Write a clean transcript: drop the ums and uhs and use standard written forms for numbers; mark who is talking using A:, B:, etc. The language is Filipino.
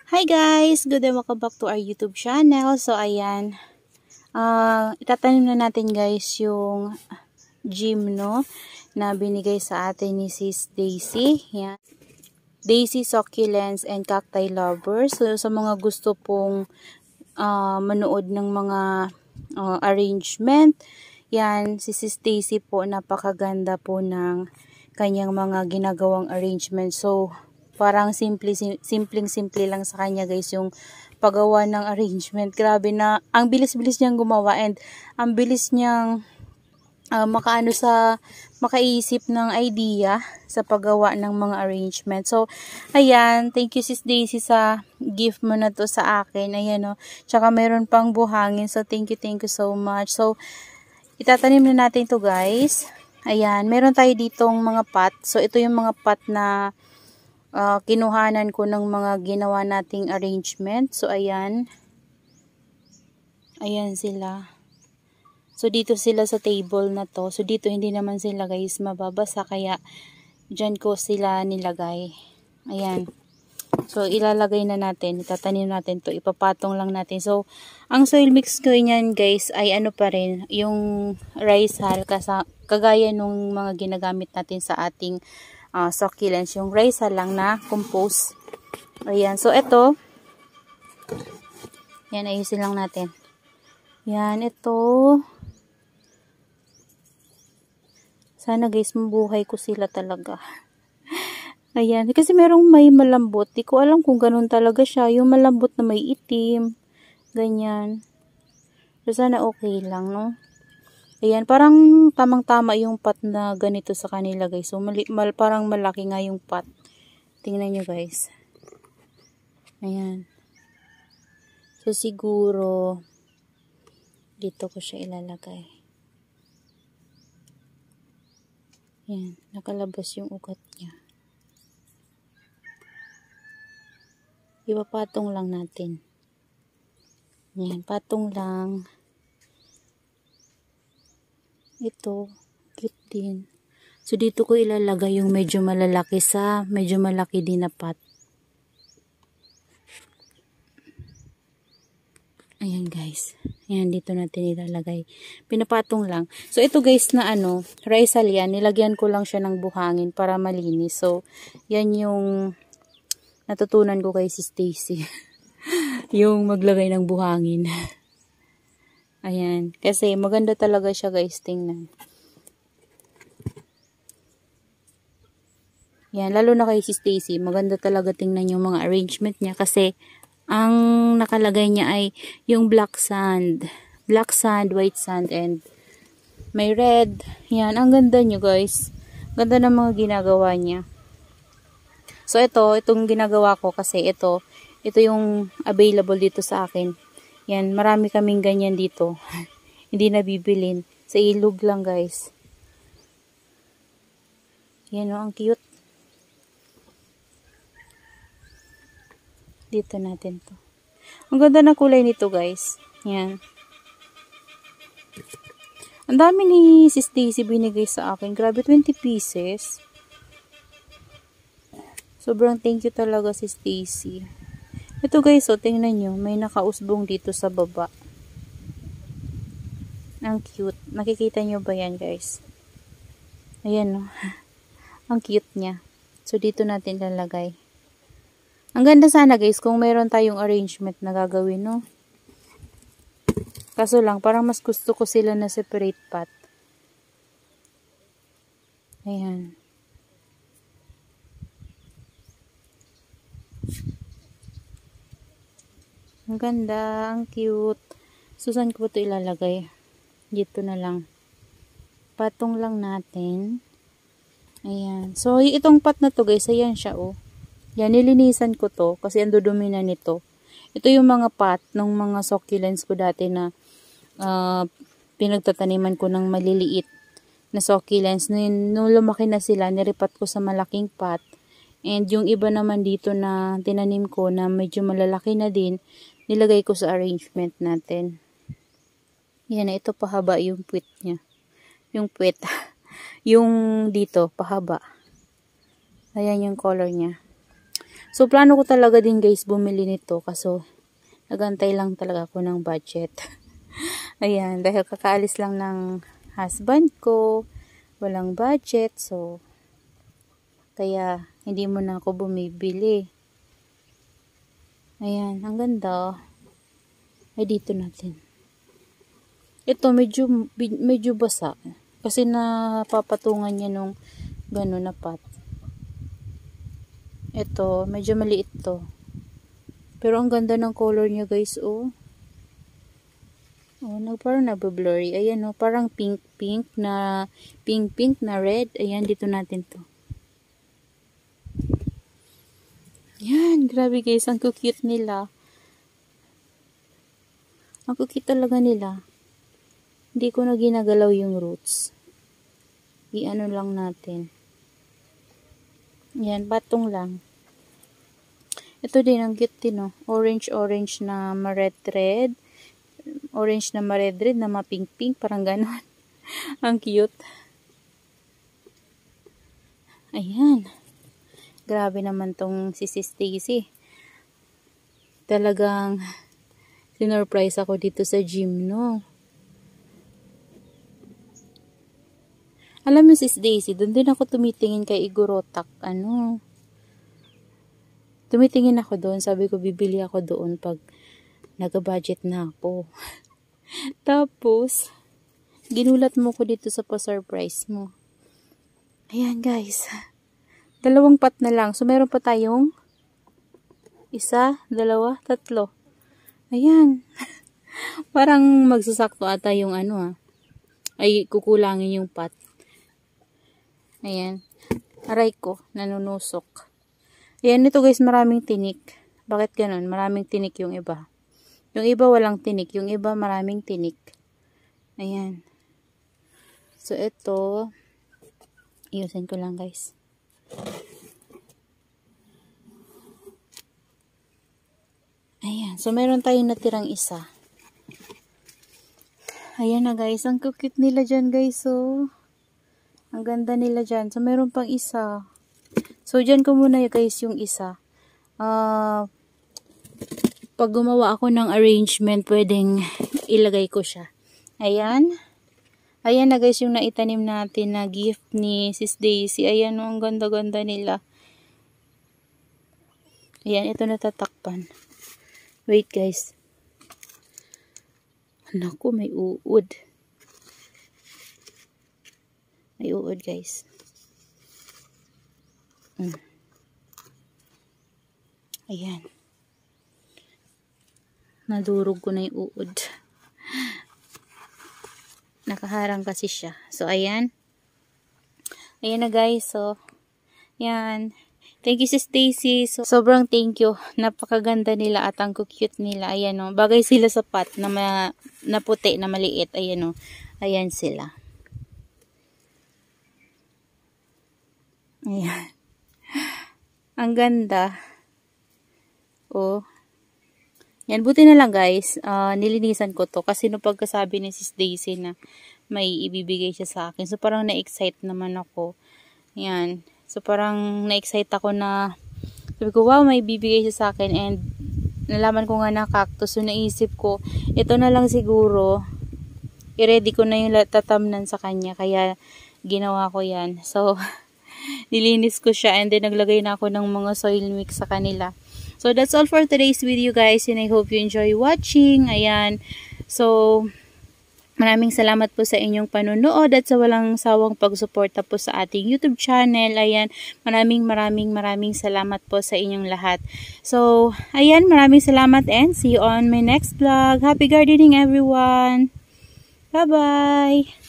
A: Hi guys! Good day, welcome back to our YouTube channel. So ayan, itatanim na natin guys yung gym na binigay sa atin ni Sis Daisy. Yan. Daisy Succulents and Cacti Lovers. So sa mga gusto pong manood ng mga arrangement, yan, si Sis Daisy po, napakaganda po ng kanyang mga ginagawang arrangement. So parang simpleng-simple lang sa kanya guys yung paggawa ng arrangement. Grabe na, ang bilis-bilis niyang gumawa and ang bilis niyang makaisip ng idea sa paggawa ng mga arrangement. So, ayan, thank you Sis Daisy sa gift mo na to sa akin. Ayan tsaka meron pang buhangin. So, thank you so much. So, itatanim na natin to guys. Ayan, meron tayo ditong mga pot. So, ito yung mga pot na kinuhanan ko ng mga ginawa nating arrangement. So, ayan. Ayan sila. So, dito sila sa table na to. So, dito hindi naman sila guys mababasa. Kaya, dyan ko sila nilagay. Ayan. So, ilalagay na natin. Itatanim natin to. Ipapatong lang natin. So, ang soil mix ko niyan guys ay ano pa rin. Yung rice hull. Kagaya nung mga ginagamit natin sa ating succulents, yung rice lang na compost. Ayan, so ito, yan, ayusin lang natin. Yan, ito, sana guys mabuhay ko sila talaga. Ayan, kasi merong may malambot, di ko alam kung ganun talaga siya, yung malambot na may itim, ganyan. So sana okay lang, no? Ayan, parang tamang-tama yung pot na ganito sa kanila guys. So, parang malaki nga yung pot. Tingnan nyo guys. Ayan. So, siguro, dito ko siya ilalagay. Ayan, nakalabas yung ugat niya. Ipapatong lang natin. Ayan, patong lang. Ito, cute din. So, dito ko ilalagay yung medyo malalaki sa medyo malaki din na pot. Ayan guys. Ayan, dito natin ilalagay. Pinapatong lang. So, ito guys na rice hull yan. Nilagyan ko lang siya ng buhangin para malinis. So, yan yung natutunan ko kay Sis Daisy. Yung maglagay ng buhangin. Ayan. Kasi maganda talaga siya guys. Tingnan. Yan. Lalo na kay Sis Daisy. Maganda talaga tingnan yung mga arrangement niya. Kasi ang nakalagay niya ay yung black sand. Black sand, white sand, and may red. Yan. Ang ganda niyo guys. Ganda ng mga ginagawa niya. So itong ginagawa ko kasi ito yung available dito sa akin. Yan, marami kaming ganyan dito. Hindi na bibilin. Sa ilog lang, guys. Yan ang cute. Dito natin to. Ang ganda na kulay nito, guys. Yan. Ang dami ni Sis Daisy binigay sa akin. Grabe, 20 pieces. Sobrang thank you talaga, Sis Daisy. Ito guys, tingnan nyo, may nakausbong dito sa baba. Ang cute. Nakikita nyo ba yan guys? Ayan Ang cute niya. So, dito natin lalagay. Ang ganda sana guys, kung mayroon tayong arrangement na gagawin, no? Kaso lang, parang mas gusto ko sila na separate pot. Ayan. Ang ganda, ang cute. So, saan ko ito ilalagay? Dito na lang. Patong lang natin. Ayan. So, itong pot na to guys, ayan siya Yan, nilinisan ko to kasi ang dudumi na nito. Ito yung mga pot ng mga succulents ko dati na pinagtataniman ko ng maliliit na succulents. Nung lumaki na sila, niripat ko sa malaking pot. And yung iba naman dito na tinanim ko na medyo malalaki na din, nilagay ko sa arrangement natin. Yan ito pahaba yung puwet niya. Yung puwet. Yung dito, pahaba. Ayan yung color niya. So, plano ko talaga din guys bumili nito. Kaso, nagantay lang talaga ako ng budget. Ayan, dahil kakaalis lang ng husband ko. Walang budget. So, kaya hindi mo na ako bumibili. Ayan, ang ganda. Ay, dito natin. Ito, medyo basa. Kasi napapatungan niya nung gano'n na pot. Ito, medyo maliit to. Pero ang ganda ng color niya guys, oh. Oh, parang nagbe-blurry. Ayan, oh, parang pink na red. Ayan, dito natin to. Yan, grabe guys, ang cute nila. Ang cute talaga nila. Hindi ko na ginagalaw yung roots. I-ano lang natin. Yan, patong lang. Ito din, ang cute din, oh. Orange na ma-red. Orange na ma-red na ma-pink, parang ganon. Ang cute. Ayan. Grabe naman tong si Sis Daisy. Talagang sinurprise ako dito sa gym, no? Alam mo Sis Daisy, doon din ako tumitingin kay Igorotak. Tumitingin ako doon. Sabi ko, bibili ako doon pag nag-budget na ako. Tapos, ginulat mo ko dito sa pa-surprise mo. Ayan guys. 2 pot na lang. So, meron pa tayong 1, 2, 3. Ayan. Parang magsasakto ata yung ay kukulangin yung pot. Ayan. Aray ko, nanunusok. Ayan, ito guys, maraming tinik. Bakit ganun? Maraming tinik yung iba. Yung iba walang tinik. Yung iba maraming tinik. Ayan. So, ito, iusin ko lang guys. Ayan. So, meron tayong natirang isa. Ayan na guys. Ang cute nila dyan guys. So, ang ganda nila dyan. So, meron pang isa. So, dyan ko muna guys yung isa. Pag gumawa ako ng arrangement, pwedeng ilagay ko siya. Ayan. Ayan na guys yung naitanim natin na gift ni Sis Daisy. Ayan, ang ganda-ganda nila. Ayan, ito natatakpan. Wait guys. Naku, may uod. May uod guys. Ayan. Nadurog ko na yung uod. Nakaharang kasi siya. So, ayan. Ayan na guys. So, yan. Thank you Sis Daisy. So, sobrang thank you. Napakaganda nila at ang cute nila. Ayan o. Bagay sila sa pot na puti, na maliit. Ayan o. Ayan sila. Ayan. Ang ganda. Oh. Yan, buti na lang guys, nilinisan ko to kasi no pagkasabi ni Sis Daisy na may ibibigay siya sa akin. So, parang na-excite naman ako. Yan. So, parang na-excite ako na, sabi ko, wow, may ibibigay siya sa akin. And, nalaman ko nga na cactus. So, naisip ko, ito na lang siguro, i-ready ko na yung tatamnan sa kanya. Kaya, ginawa ko yan. So, nilinis ko siya and then naglagay na ako ng mga soil mix sa kanila. So, that's all for today's video guys, and I hope you enjoy watching. Ayan. So, maraming salamat po sa inyong panonood at sa walang sawang pagsuporta po sa ating YouTube channel. Ayan. Maraming salamat po sa inyong lahat. So, ayan. Maraming salamat and see you on my next vlog. Happy gardening everyone! Bye-bye!